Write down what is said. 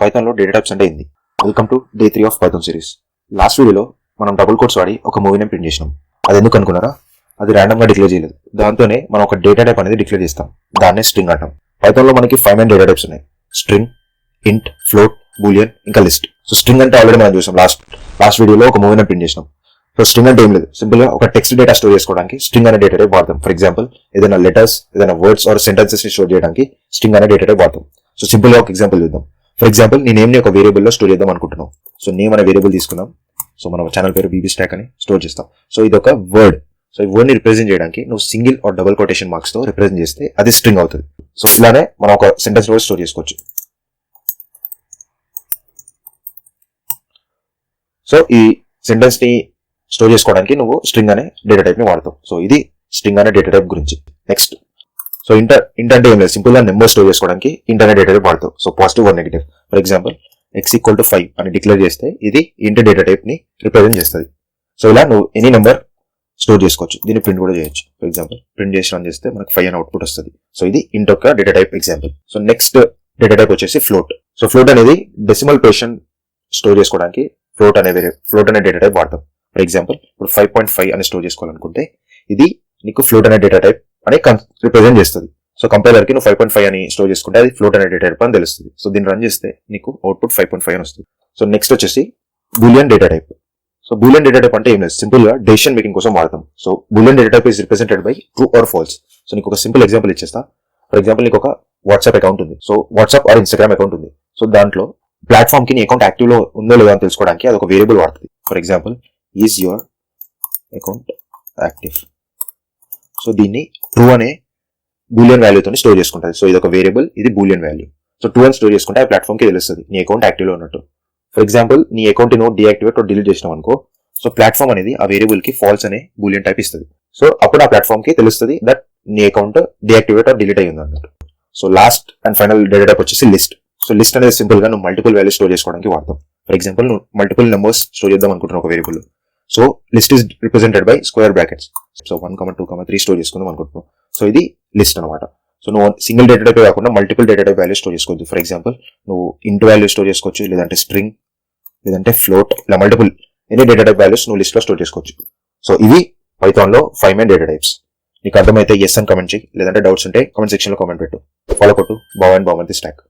Python లో data types అంటే ఏంది? Welcome to day 3 of Python series. Last వీడియోలో మనం డబుల్ కోట్స్ వాడి ఒక మూవీ నేమ్ ప్రింట్ చేసినాం. అది ఎందుకు అనుకున్నారా? అది ర్యాండమ్ గా డిక్లేర్ చేయలేదు. దాంతోనే మనం ఒక డేటా టైప్ అనేది డిక్లేర్ చేస్తాం. దాన్నే స్ట్రింగ్ అంటాం. పైథాన్ లో మనకి 5 డేటా టైప్స్ ఉన్నాయి. స్ట్రింగ్, ఇంట్, ఫ్లోట్, బూలియన్, ఇంకా లిస్ట్. సో స్ట్రింగ్ అంటే ఆల్రెడీ మనం చూసాం లాస్ట్ వీడియోలో ఒక మూవీ నేమ్ ప్రింట్ చేసినాం. సో స్ట్రింగ్ అంటే ఏం లేదు, సింపుల్ గా ఒక టెక్స్ట్ డేటా స్టోర్ చేసుకోవడానికి స్ట్రింగ్ అనే డేటా టైప్ వాడతాం. ఫర్ ఎగ్జాంపుల్ ఏదైనా లెటర్స్, ఏదైనా వర్డ్స్ ఆర్ సెంటెన్సెస్ ని స్టోర్ చేయడానికి స్ట్రింగ్ అనే డేటా టైప్ వాడతాం. సో సింపుల్ గా ఒక ఎగ్జాంపుల్ చూద్దాం. ఫర్ ఎగ్జాంపుల్ నీ నేమ్ ని ఒక వేరియబుల్ లో స్టోర్ చేద్దాం అనుకుంటున్నాం. సో నేమ్ అనే వేరియబుల్ తీసుకుందాం. సో మన ఛానల్ పేరు బీబీ స్టాక్ అని స్టోర్ చేస్తాం. సో ఇది ఒక వర్డ్. సో ఈ వర్డ్ ని రిప్రజెంట్ చేయడానికి నువ్వు single or double quotation marks తో రిప్రజెంట్ చేస్తే అది స్ట్రింగ్ అవుతుంది. సో ఇలానే మనం ఒక సెంటెన్స్ లో స్టోర్ చేసుకోవచ్చు. సో ఈ సెంటెన్స్ ని స్టోర్ చేసుకోవడానికి నువ్వు స్ట్రింగ్ అనే డేటా టైప్ ని వాడతావు. సో ఇది స్ట్రింగ్ అనే డేటా టైప్ గురించి. నెక్స్ట్, సో ఇంట్ అంటే ఏం లేదు, సింపుల్ గా నెంబర్ స్టోర్ చేసుకోవడానికి ఇంట్ అనే డేటా టైప్ వాడతావు. So positive or negative. For example x=5 అని డిక్లేర్ చేస్తే ఇది ఇంట్ డేటా టైప్ ని రిప్రజెంట్ చేస్తుంది. సో ఇలా నువ్వు ఎనీ నెంబర్ స్టోర్ చేసుకోవచ్చు. దీన్ని ప్రింట్ కూడా చేయొచ్చు. ఫర్ ఎగ్జాంపుల్ ప్రింట్ చేసి రన్ చేస్తే మనకు 5 అని అవుట్పుట్ వస్తుంది. సో ఇది ఇంట్ యొక్క data type example. So next data type వచ్చేసి ఫ్లోట్. సో ఫ్లోట్ అనేది డెసిమల్ పొజిషన్ స్టోర్ చేసుకోవడానికి ఫ్లోట్ అనే డేటా టైప్ వాడతాం. ఫర్ ఎగ్జాంపుల్ ఇప్పుడు 5.5 అని స్టోర్ చేసుకోవాలనుకుంటే ఇది నీకు ఫ్లోట్ అనే డేటా టైప్ అని రిప్రజెంట్ చేస్తుంది. సో కంపైలర్ కి నువ్వు 5.5 అని స్టోర్ చేసుకుంటే అది ఫ్లోట్ అనే డేటా టైప్ అని తెలుస్తుంది. సో దీన్ని రన్ చేస్తే నీకు అవుట్పుట్ 5.5 అని వస్తుంది. సో నెక్స్ట్ వచ్చేసి Boolean data type. So Boolean data type అంటే ఏం లేదు, సింపుల్ గా డెసిషన్ మేకింగ్ కోసం వాడతాం. So Boolean data type is represented by true or false. So నీకు ఒక సింపుల్ ఎగ్జాంపుల్ ఇచ్చేస్తా. ఫర్ ఎగ్జాంపుల్ నీకు ఒక వాట్సాప్ అకౌంట్ ఉంది. So WhatsApp or Instagram account ఉంది. సో దాంట్లో ప్లాట్ఫామ్ కి నీ అకౌంట్ యాక్టివ్ లో ఉందో లేదో అని తెలుసుకోవడానికి అది ఒక వేరియబుల్ వాడుతుంది. For example is your account active. So దీన్ని ట్రూ అనే బూలియన్ వాల్యూతో స్టోర్ చేసుకుంటుంది. సో ఇది ఒక వేరియబుల్, ఇది బూలియన్ వాల్యూ. సో ట్రూ అని స్టోర్ చేసుకుంటే ఆ ప్లాట్ఫామ్ కి తెలుస్తుంది నీ అకౌంట్ యాక్టివ్ లో ఉన్నట్టు. ఫర్ ఎగ్జాంపుల్ నీ అకౌంట్ నువ్వు డియాక్టివేట్ డిలీట్ చేసినాం అనుకో, సో ప్లాట్ఫామ్ అనేది ఆ వేరియబుల్ కి ఫాల్స్ అనే బూలియన్ టైప్ ఇస్తుంది. సో అప్పుడు ఆ ప్లాట్ఫామ్ కి తెలుస్తుంది దట్ నీ అకౌంట్ డియాక్టివేట్ డిలీట్ అయ్యింది అన్నట్టు. So last and final data type వచ్చేసి లిస్ట్. సో లిస్ట్ అనేది సింపుల్ గా నువ్వు మల్టిపుల్ వాల్యూస్ స్టోర్ చేసుకోవడానికి వాడతాం. ఫర్ ఎగ్జాంపుల్ నువ్వు మల్టిపుల్ నెంబర్స్ స్టోర్ చేద్దాం అనుకుంటున్నావు ఒక variable. So list is represented by square brackets. So 1, 2, 3 store చేసుకుందాం అనుకుంటున్నావు. సో ఇది లిస్ట్ అనమాట. సో నువ్వు సింగిల్ డేటా టైప్ కాకుండా multiple data type value store చేసుకోవచ్చు. ఫర్ ఎగ్జాంపుల్ నువ్వు ఇంట్ వాల్యూ స్టోర్ చేసుకోవచ్చు, లేదంటే స్ట్రింగ్, లేదంటే ఫ్లోట్, ఇలా multiple any data type values నువ్వు లిస్ట్ లో స్టోర్ చేసుకోవచ్చు. సో ఇవి పైథాన్ లో 5 మెయిన్ డేటా టైప్స్. నీకు అర్థమైతే ఎస్ అని కమెంట్ చేయి, లేదంటే డౌట్స్ ఉంటే కామెంట్ సెక్షన్ లో కామెంట్ పెట్టు. ఫాలో కొట్టు. బావన్ బావంతి స్టాక్.